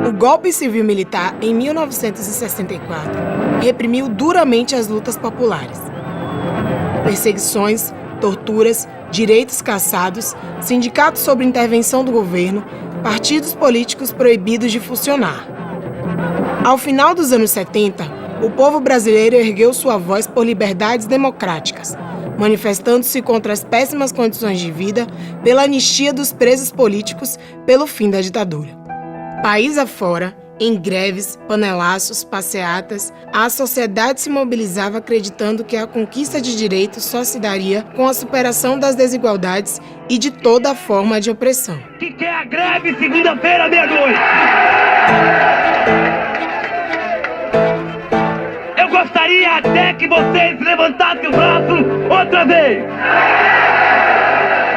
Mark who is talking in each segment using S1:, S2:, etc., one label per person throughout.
S1: O golpe civil-militar em 1964 reprimiu duramente as lutas populares. Perseguições, torturas, direitos cassados, sindicatos sob intervenção do governo, partidos políticos proibidos de funcionar. Ao final dos anos 70, o povo brasileiro ergueu sua voz por liberdades democráticas, manifestando-se contra as péssimas condições de vida, pela anistia dos presos políticos, pelo fim da ditadura. País afora, em greves, panelaços, passeatas, a sociedade se mobilizava acreditando que a conquista de direitos só se daria com a superação das desigualdades e de toda forma de opressão.
S2: Que quer a greve segunda-feira, meia-noite? Eu gostaria até que vocês levantassem o braço outra vez.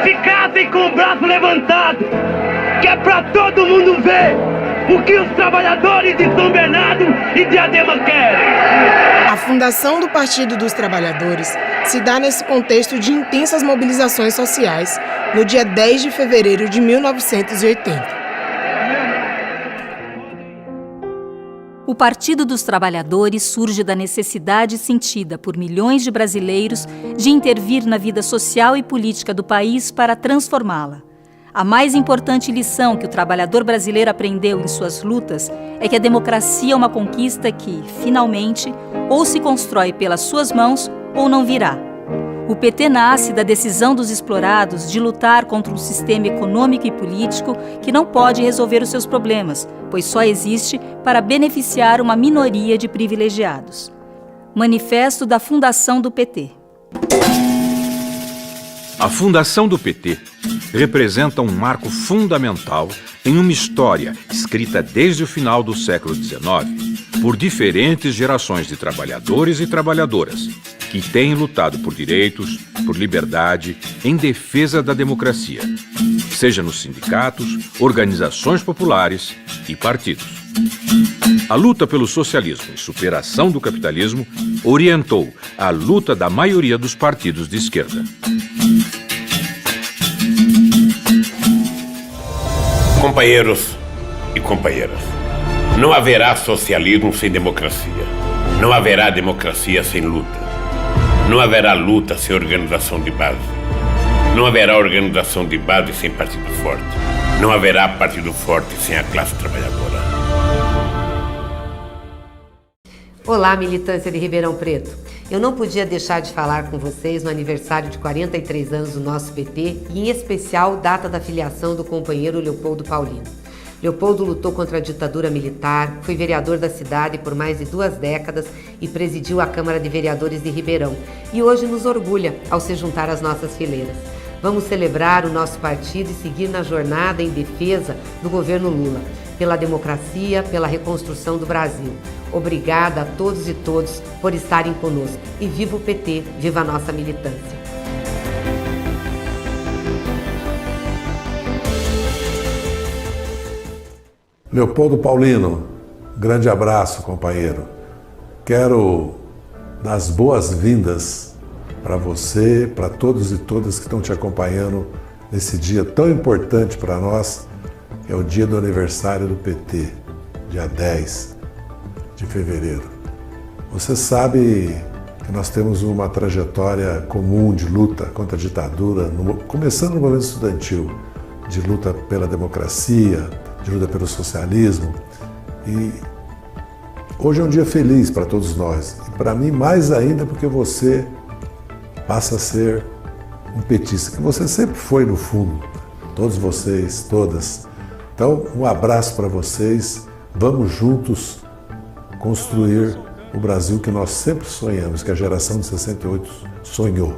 S2: Ficassem com o braço levantado, que é pra todo mundo ver o que os trabalhadores de São Bernardo e Diadema querem.
S1: A fundação do Partido dos Trabalhadores se dá nesse contexto de intensas mobilizações sociais, no dia 10 de fevereiro de 1980.
S3: O Partido dos Trabalhadores surge da necessidade sentida por milhões de brasileiros de intervir na vida social e política do país para transformá-la. A mais importante lição que o trabalhador brasileiro aprendeu em suas lutas é que a democracia é uma conquista que, finalmente, ou se constrói pelas suas mãos ou não virá. O PT nasce da decisão dos explorados de lutar contra um sistema econômico e político que não pode resolver os seus problemas, pois só existe para beneficiar uma minoria de privilegiados. Manifesto da Fundação do PT.
S4: A fundação do PT representa um marco fundamental em uma história escrita desde o final do século XIX por diferentes gerações de trabalhadores e trabalhadoras que têm lutado por direitos, por liberdade, em defesa da democracia, seja nos sindicatos, organizações populares e partidos. A luta pelo socialismo e superação do capitalismo orientou a luta da maioria dos partidos de esquerda.
S5: Companheiros e companheiras, não haverá socialismo sem democracia. Não haverá democracia sem luta. Não haverá luta sem organização de base. Não haverá organização de base sem partido forte. Não haverá partido forte sem a classe trabalhadora.
S6: Olá, militância de Ribeirão Preto. Eu não podia deixar de falar com vocês no aniversário de 43 anos do nosso PT e, em especial, data da filiação do companheiro Leopoldo Paulino. Leopoldo lutou contra a ditadura militar, foi vereador da cidade por mais de 2 décadas e presidiu a Câmara de Vereadores de Ribeirão. E hoje nos orgulha ao se juntar às nossas fileiras. Vamos celebrar o nosso partido e seguir na jornada em defesa do governo Lula, pela democracia, pela reconstrução do Brasil. Obrigada a todos e todas por estarem conosco. E viva o PT, viva a nossa militância.
S7: Leopoldo Paulino, grande abraço, companheiro. Quero dar as boas-vindas para você, para todos e todas que estão te acompanhando nesse dia tão importante para nós, que é o dia do aniversário do PT, dia 10 de fevereiro. Você sabe que nós temos uma trajetória comum de luta contra a ditadura, começando no movimento estudantil, de luta pela democracia, de luta pelo socialismo. E hoje é um dia feliz para todos nós. E para mim, mais ainda, porque você passa a ser um petista, que você sempre foi no fundo. Todos vocês, todas. Então, um abraço para vocês. Vamos juntos construir o Brasil que nós sempre sonhamos, que a geração de 68 sonhou.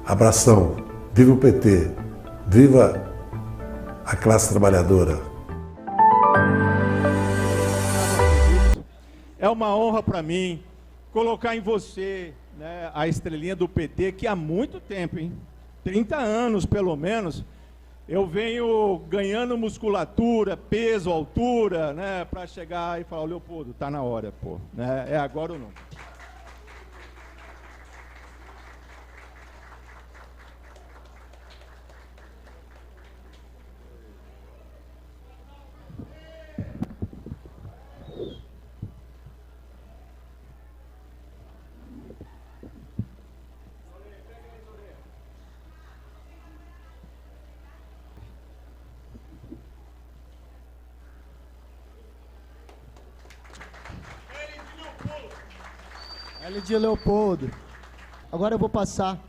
S7: Abração. Viva o PT. Viva a classe trabalhadora.
S8: É uma honra para mim colocar em você, né, a estrelinha do PT, que há muito tempo, 30 anos pelo menos, eu venho ganhando musculatura, peso, altura, né, para chegar e falar: Leopoldo, tá na hora, pô, né, é agora ou não?
S9: Elidio Leopoldo. Agora eu vou passar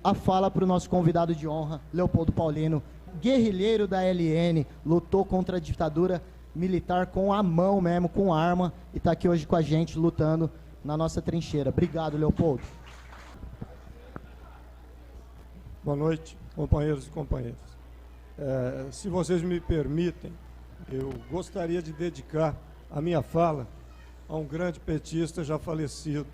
S9: a fala para o nosso convidado de honra, Leopoldo Paulino, guerrilheiro da LN, lutou contra a ditadura militar com a mão mesmo, com arma, e está aqui hoje com a gente, lutando na nossa trincheira. Obrigado, Leopoldo.
S8: Boa noite, companheiros e companheiras. Se vocês me permitem, eu gostaria de dedicar a minha fala a um grande petista já falecido,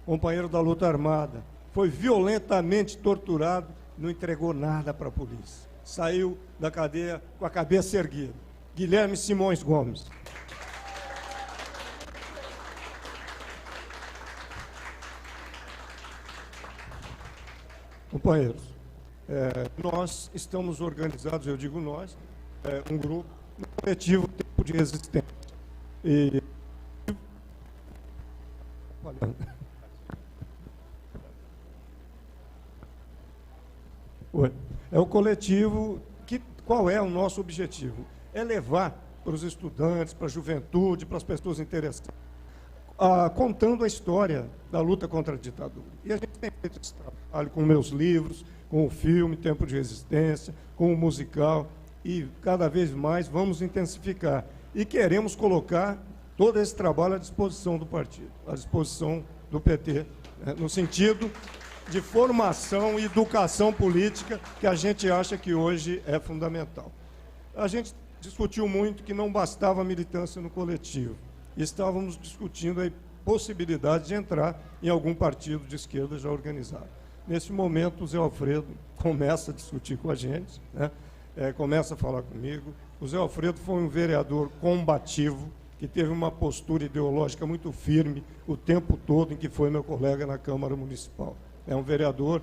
S8: companheiro da luta armada. Foi violentamente torturado, não entregou nada para a polícia. Saiu da cadeia com a cabeça erguida. Guilherme Simões Gomes. Companheiros, nós estamos organizados, eu digo nós, um grupo, um coletivo Tempo de Resistência. E... É o coletivo que, qual é o nosso objetivo? É levar para os estudantes, para a juventude, para as pessoas interessadas, contando a história da luta contra a ditadura. E a gente tem feito esse trabalho com meus livros, com o filme Tempo de Resistência, com o musical, e cada vez mais vamos intensificar. E queremos colocar todo esse trabalho à disposição do partido, à disposição do PT, no sentido de formação e educação política que a gente acha que hoje é fundamental. A gente discutiu muito que não bastava a militância no coletivo. Estávamos discutindo a possibilidade de entrar em algum partido de esquerda já organizado. Nesse momento, o Zé Alfredo começa a discutir com a gente, né? Começa a falar comigo. O Zé Alfredo foi um vereador combativo, que teve uma postura ideológica muito firme o tempo todo em que foi meu colega na Câmara Municipal. É um vereador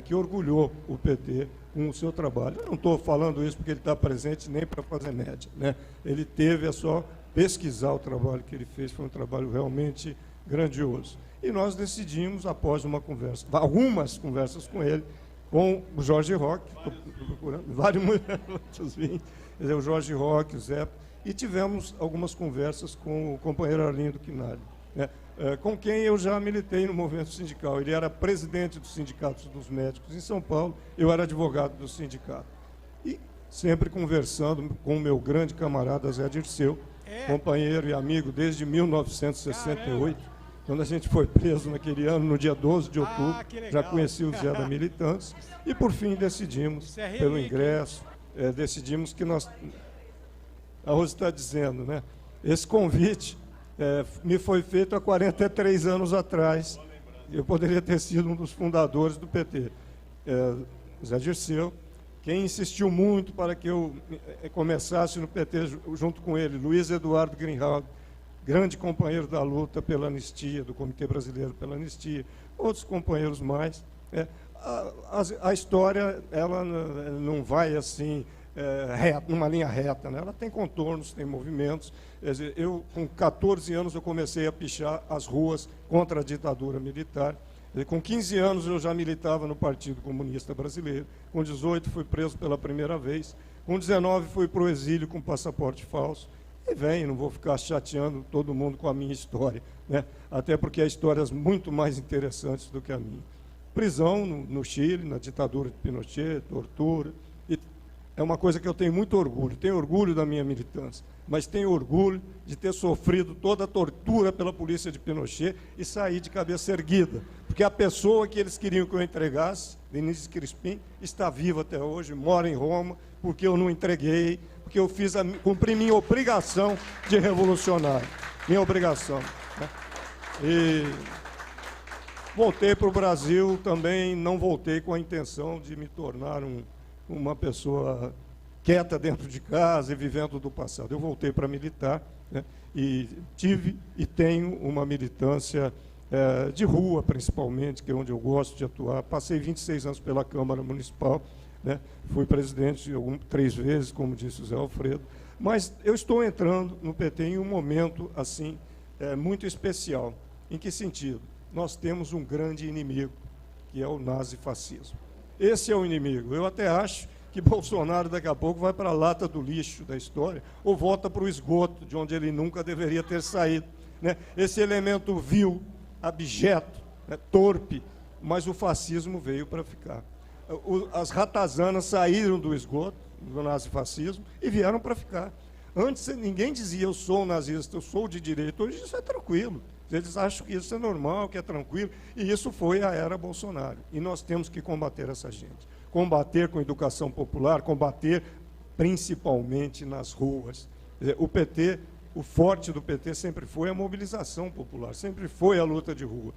S8: que orgulhou o PT com o seu trabalho. Eu não estou falando isso porque ele está presente nem para fazer média, né? Ele teve, é só pesquisar o trabalho que ele fez, foi um trabalho realmente grandioso. E nós decidimos, após uma conversa, algumas conversas com ele, com o Jorge Roque, estou procurando vários muitos vinhos, o Jorge Roque, o Zé, e tivemos algumas conversas com o companheiro Arlindo Quinalha, né? Com quem eu já militei no movimento sindical. Ele era presidente dos sindicatos dos médicos em São Paulo, eu era advogado do sindicato. E sempre conversando com o meu grande camarada Zé Dirceu, companheiro e amigo desde 1968, quando a gente foi preso naquele ano, no dia 12 de outubro, já conheci o Zé da Militância, e por fim decidimos, pelo ingresso, decidimos que nós... A Rose está dizendo, né? Esse convite me foi feito há 43 anos atrás. Eu poderia ter sido um dos fundadores do PT. Zé Dirceu, quem insistiu muito para que eu começasse no PT junto com ele, Luiz Eduardo Greenhalgh, grande companheiro da luta pela anistia, do Comitê Brasileiro pela Anistia, outros companheiros mais. A história, ela não vai assim... numa linha reta, né? Ela tem contornos, tem movimentos. Quer dizer, eu, com 14 anos, eu comecei a pichar as ruas contra a ditadura militar. Com 15 anos, eu já militava no Partido Comunista Brasileiro. Com 18, fui preso pela primeira vez. Com 19, fui para o exílio com passaporte falso. E não vou ficar chateando todo mundo com a minha história, né? Até porque há histórias muito mais interessantes do que a minha. Prisão no Chile, na ditadura de Pinochet, tortura. É uma coisa que eu tenho muito orgulho. Tenho orgulho da minha militância, mas tenho orgulho de ter sofrido toda a tortura pela polícia de Pinochet e sair de cabeça erguida. Porque a pessoa que eles queriam que eu entregasse, Denise Crispim, está viva até hoje, mora em Roma, porque eu não entreguei, porque eu cumpri minha obrigação de revolucionário. Minha obrigação, né? E voltei para o Brasil também, não voltei com a intenção de me tornar uma pessoa quieta dentro de casa e vivendo do passado. Eu voltei para militar, né? E tive e tenho uma militância de rua, principalmente, que é onde eu gosto de atuar. Passei 26 anos pela Câmara Municipal, né? Fui presidente 3 vezes, como disse o Zé Alfredo, mas eu estou entrando no PT em um momento assim muito especial. Em que sentido? Nós temos um grande inimigo, que é o nazifascismo. Esse é o inimigo. Eu até acho que Bolsonaro daqui a pouco vai para a lata do lixo da história ou volta para o esgoto, de onde ele nunca deveria ter saído, né? Esse elemento vil, abjeto, torpe, mas o fascismo veio para ficar. As ratazanas saíram do esgoto, do nazifascismo, e vieram para ficar. Antes ninguém dizia, eu sou nazista, eu sou de direita. Hoje isso é tranquilo. Eles acham que isso é normal, que é tranquilo. E isso foi a era Bolsonaro. E nós temos que combater essa gente. Combater com educação popular, combater principalmente nas ruas. O PT, o forte do PT sempre foi a mobilização popular, sempre foi a luta de rua.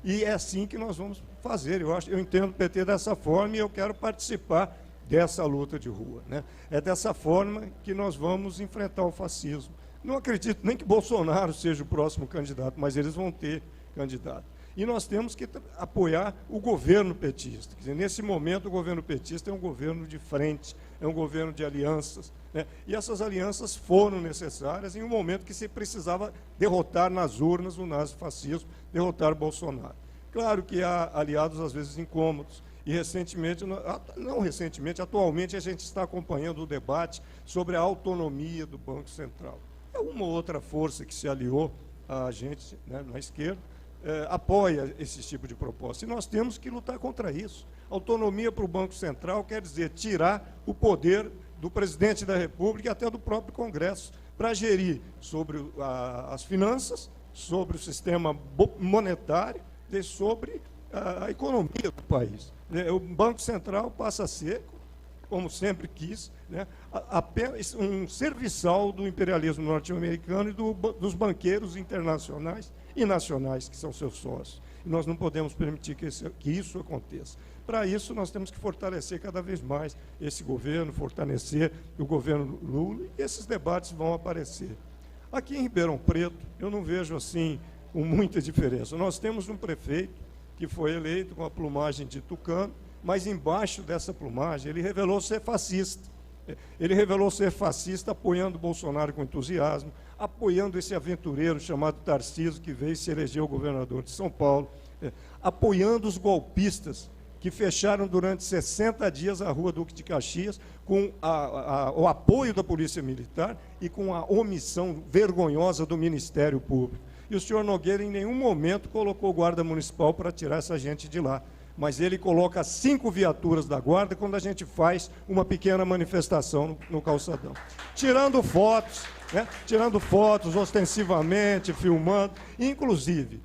S8: E é assim que nós vamos fazer. Eu entendo o PT dessa forma e eu quero participar dessa luta de rua, né? É dessa forma que nós vamos enfrentar o fascismo. Não acredito nem que Bolsonaro seja o próximo candidato, mas eles vão ter candidato. E nós temos que apoiar o governo petista. Quer dizer, nesse momento, o governo petista é um governo de frente, é um governo de alianças, né? E essas alianças foram necessárias em um momento que se precisava derrotar nas urnas o nazifascismo, derrotar Bolsonaro. Claro que há aliados, às vezes, incômodos. E recentemente, não recentemente, atualmente a gente está acompanhando o debate sobre a autonomia do Banco Central. É uma outra força que se aliou a gente, né, na esquerda, apoia esse tipo de proposta. E nós temos que lutar contra isso. Autonomia para o Banco Central quer dizer tirar o poder do presidente da República e até do próprio Congresso para gerir sobre as finanças, sobre o sistema monetário e sobre a economia do país. O Banco Central passa a ser, como sempre quis, né, apenas um serviçal do imperialismo norte-americano e dos banqueiros internacionais e nacionais, que são seus sócios. E nós não podemos permitir que isso aconteça. Para isso, nós temos que fortalecer cada vez mais esse governo, fortalecer o governo Lula, e esses debates vão aparecer. Aqui em Ribeirão Preto, eu não vejo assim muita diferença. Nós temos um prefeito que foi eleito com a plumagem de tucano, mas embaixo dessa plumagem ele revelou ser fascista. Ele revelou ser fascista apoiando Bolsonaro com entusiasmo, apoiando esse aventureiro chamado Tarcísio, que veio se eleger o governador de São Paulo, apoiando os golpistas que fecharam durante 60 dias a Rua Duque de Caxias, com o apoio da Polícia Militar e com a omissão vergonhosa do Ministério Público. E o senhor Nogueira, em nenhum momento, colocou guarda municipal para tirar essa gente de lá. Mas ele coloca 5 viaturas da guarda quando a gente faz uma pequena manifestação no calçadão. Tirando fotos, né? Tirando fotos ostensivamente, filmando. Inclusive,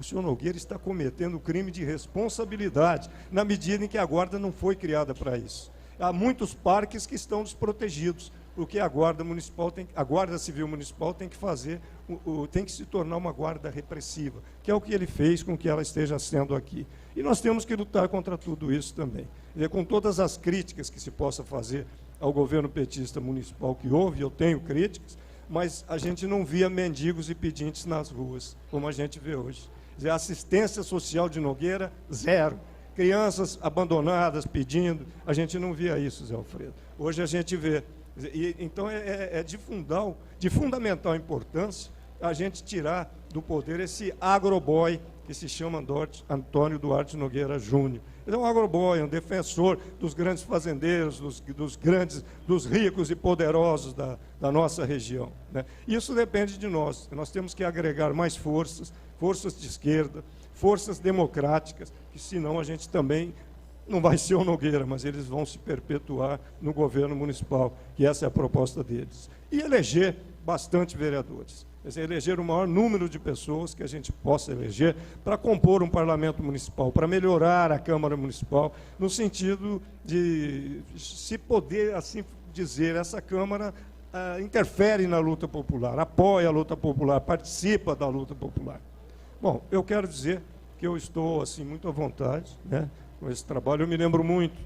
S8: o senhor Nogueira está cometendo crime de responsabilidade, na medida em que a guarda não foi criada para isso. Há muitos parques que estão desprotegidos, porque a Guarda Civil Municipal tem que fazer, tem que se tornar uma guarda repressiva, que é o que ele fez com que ela esteja sendo aqui. E nós temos que lutar contra tudo isso também. E com todas as críticas que se possa fazer ao governo petista municipal que houve, eu tenho críticas, mas a gente não via mendigos e pedintes nas ruas, como a gente vê hoje. Quer dizer, a assistência social de Nogueira, zero. Crianças abandonadas, pedindo, a gente não via isso, Zé Alfredo. Hoje a gente vê. Então é de fundamental importância a gente tirar do poder esse agroboy que se chama Antônio Duarte Nogueira Júnior. Ele é um agroboy, um defensor dos grandes fazendeiros, dos ricos e poderosos da nossa região, né? Isso depende de nós. Nós temos que agregar mais forças de esquerda, forças democráticas, que senão a gente também não vai ser o Nogueira, mas eles vão se perpetuar no governo municipal, que essa é a proposta deles. E eleger bastante vereadores. Quer dizer, eleger o maior número de pessoas que a gente possa eleger para compor um parlamento municipal, para melhorar a Câmara Municipal, no sentido de se poder, assim dizer, essa Câmara interfere na luta popular, apoia a luta popular, participa da luta popular. Bom, eu quero dizer que eu estou assim, muito à vontade, né, com esse trabalho. Eu me lembro muito,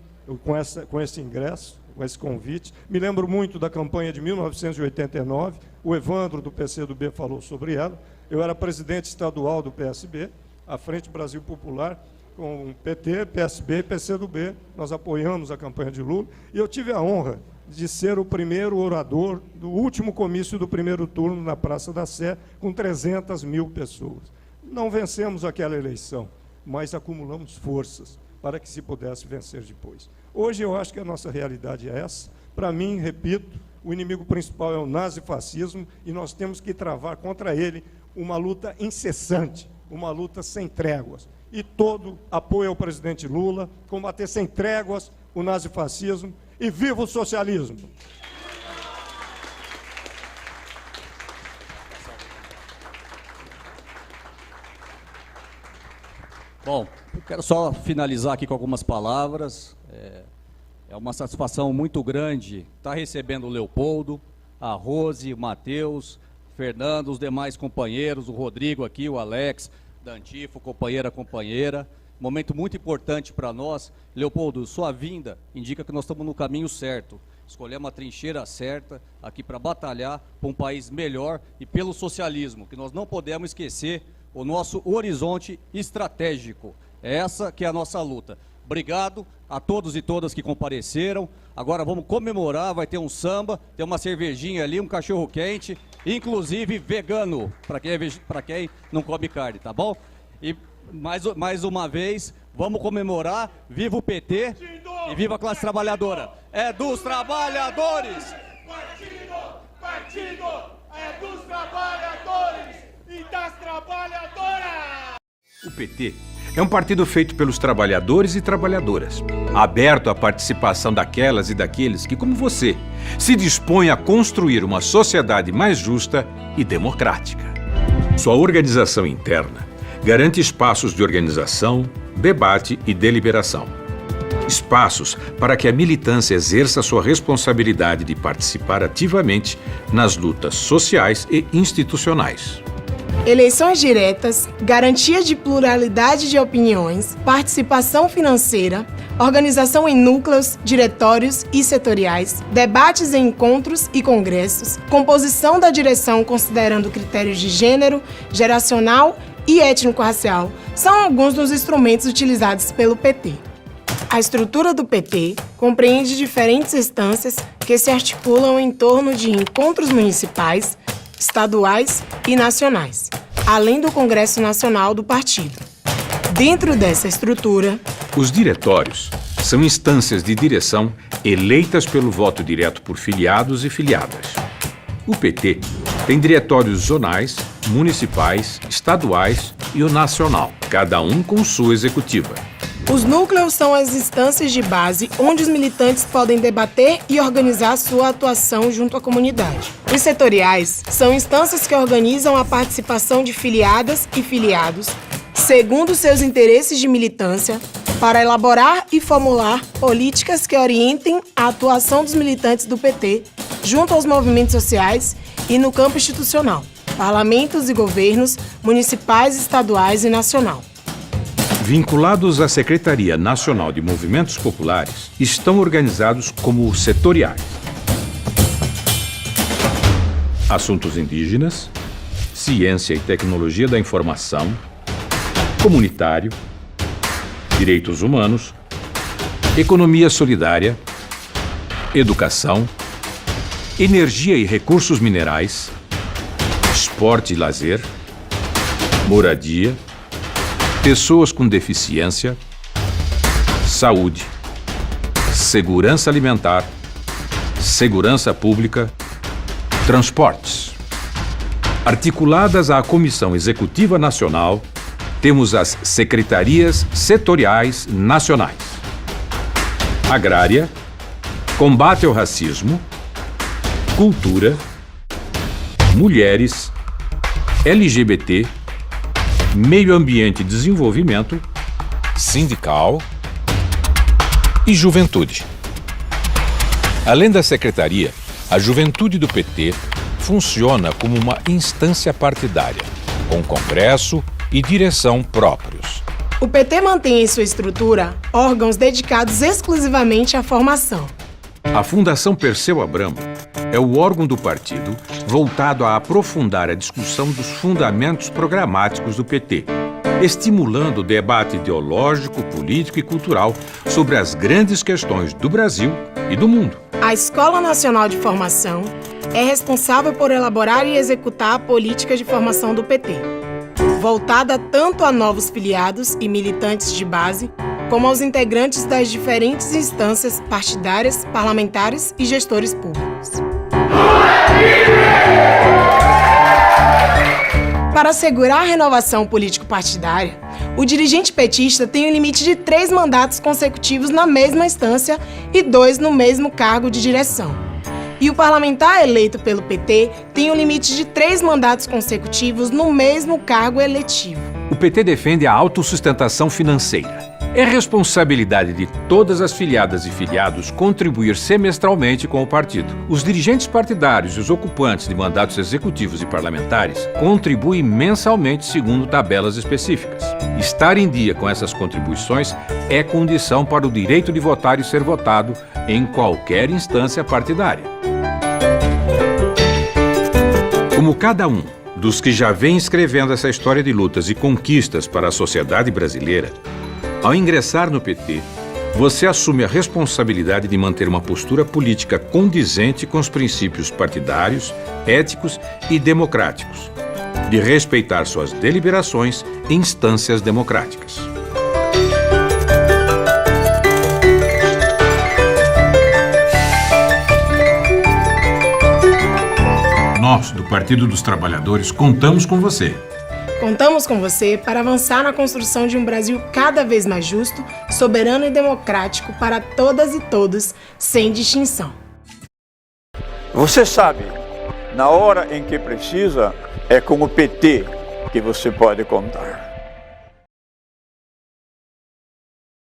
S8: com esse ingresso, com esse convite, me lembro muito da campanha de 1989, o Evandro, do PCdoB, falou sobre ela. Eu era presidente estadual do PSB, a Frente Brasil Popular, com PT, PSB e PCdoB. Nós apoiamos a campanha de Lula, e eu tive a honra de ser o primeiro orador do último comício do primeiro turno na Praça da Sé, com 300 mil pessoas. Não vencemos aquela eleição, mas acumulamos forças para que se pudesse vencer depois. Hoje eu acho que a nossa realidade é essa. Para mim, repito, o inimigo principal é o nazifascismo e nós temos que travar contra ele uma luta incessante. uma luta sem tréguas. E todo apoio ao presidente Lula, combater sem tréguas o nazifascismo e viva o socialismo!
S10: Bom, eu quero só finalizar aqui com algumas palavras. É uma satisfação muito grande estar recebendo o Leopoldo, a Rose, o Matheus, Fernando, os demais companheiros, o Rodrigo aqui, o Alex, da Antifo, companheira. Momento muito importante para nós. Leopoldo, sua vinda indica que nós estamos no caminho certo. Escolhemos a trincheira certa aqui para batalhar por um país melhor e pelo socialismo, que nós não podemos esquecer o nosso horizonte estratégico. É essa que é a nossa luta. Obrigado a todos e todas que compareceram. Agora vamos comemorar, vai ter um samba, tem uma cervejinha ali, um cachorro quente, inclusive vegano, para quem não come carne, tá bom? E mais uma vez, vamos comemorar, viva o PT e viva a classe trabalhadora. É dos trabalhadores!
S2: Partido é dos trabalhadores e das trabalhadoras!
S4: O PT é um partido feito pelos trabalhadores e trabalhadoras, aberto à participação daquelas e daqueles que, como você, se dispõem a construir uma sociedade mais justa e democrática. Sua organização interna garante espaços de organização, debate e deliberação. Espaços para que a militância exerça sua responsabilidade de participar ativamente nas lutas sociais e institucionais.
S1: Eleições diretas, garantia de pluralidade de opiniões, participação financeira, organização em núcleos, diretórios e setoriais, debates em encontros e congressos, composição da direção considerando critérios de gênero, geracional e étnico-racial, são alguns dos instrumentos utilizados pelo PT. A estrutura do PT compreende diferentes instâncias que se articulam em torno de encontros municipais, estaduais e nacionais, além do Congresso Nacional do partido. Dentro dessa estrutura,
S4: os diretórios são instâncias de direção eleitas pelo voto direto por filiados e filiadas. O PT tem diretórios zonais, municipais, estaduais e o nacional, cada um com sua executiva.
S1: Os núcleos são as instâncias de base onde os militantes podem debater e organizar sua atuação junto à comunidade. Os setoriais são instâncias que organizam a participação de filiadas e filiados, segundo seus interesses de militância, para elaborar e formular políticas que orientem a atuação dos militantes do PT junto aos movimentos sociais e no campo institucional, parlamentos e governos municipais, estaduais e nacional.
S4: Vinculados à Secretaria Nacional de Movimentos Populares, estão organizados como setoriais. Assuntos indígenas, ciência e tecnologia da informação, comunitário, direitos humanos, economia solidária, educação, energia e recursos minerais, esporte e lazer, moradia, pessoas com deficiência, saúde, segurança alimentar, segurança pública, transportes. Articuladas à Comissão Executiva Nacional, temos as Secretarias Setoriais Nacionais: Agrária, Combate ao Racismo, Cultura, Mulheres, LGBT, Meio Ambiente e Desenvolvimento, Sindical e Juventude. Além da secretaria, a Juventude do PT funciona como uma instância partidária, com congresso e direção próprios.
S1: O PT mantém em sua estrutura órgãos dedicados exclusivamente à formação.
S4: A Fundação Perseu Abramo é o órgão do partido voltado a aprofundar a discussão dos fundamentos programáticos do PT, estimulando o debate ideológico, político e cultural sobre as grandes questões do Brasil e do mundo.
S1: A Escola Nacional de Formação é responsável por elaborar e executar a política de formação do PT, voltada tanto a novos filiados e militantes de base, como aos integrantes das diferentes instâncias partidárias, parlamentares e gestores públicos. Para assegurar a renovação político-partidária, o dirigente petista tem um limite de 3 mandatos consecutivos na mesma instância e 2 no mesmo cargo de direção. E o parlamentar eleito pelo PT tem um limite de 3 mandatos consecutivos no mesmo cargo eletivo.
S4: O PT defende a autossustentação financeira. É responsabilidade de todas as filiadas e filiados contribuir semestralmente com o partido. Os dirigentes partidários e os ocupantes de mandatos executivos e parlamentares contribuem mensalmente segundo tabelas específicas. Estar em dia com essas contribuições é condição para o direito de votar e ser votado em qualquer instância partidária. Como cada um dos que já vem escrevendo essa história de lutas e conquistas para a sociedade brasileira, ao ingressar no PT, você assume a responsabilidade de manter uma postura política condizente com os princípios partidários, éticos e democráticos, de respeitar suas deliberações e instâncias democráticas. Nós, do Partido dos Trabalhadores, contamos com você.
S1: Contamos com você para avançar na construção de um Brasil cada vez mais justo, soberano e democrático para todas e todos, sem distinção.
S11: Você sabe, na hora em que precisa, é com o PT que você pode contar.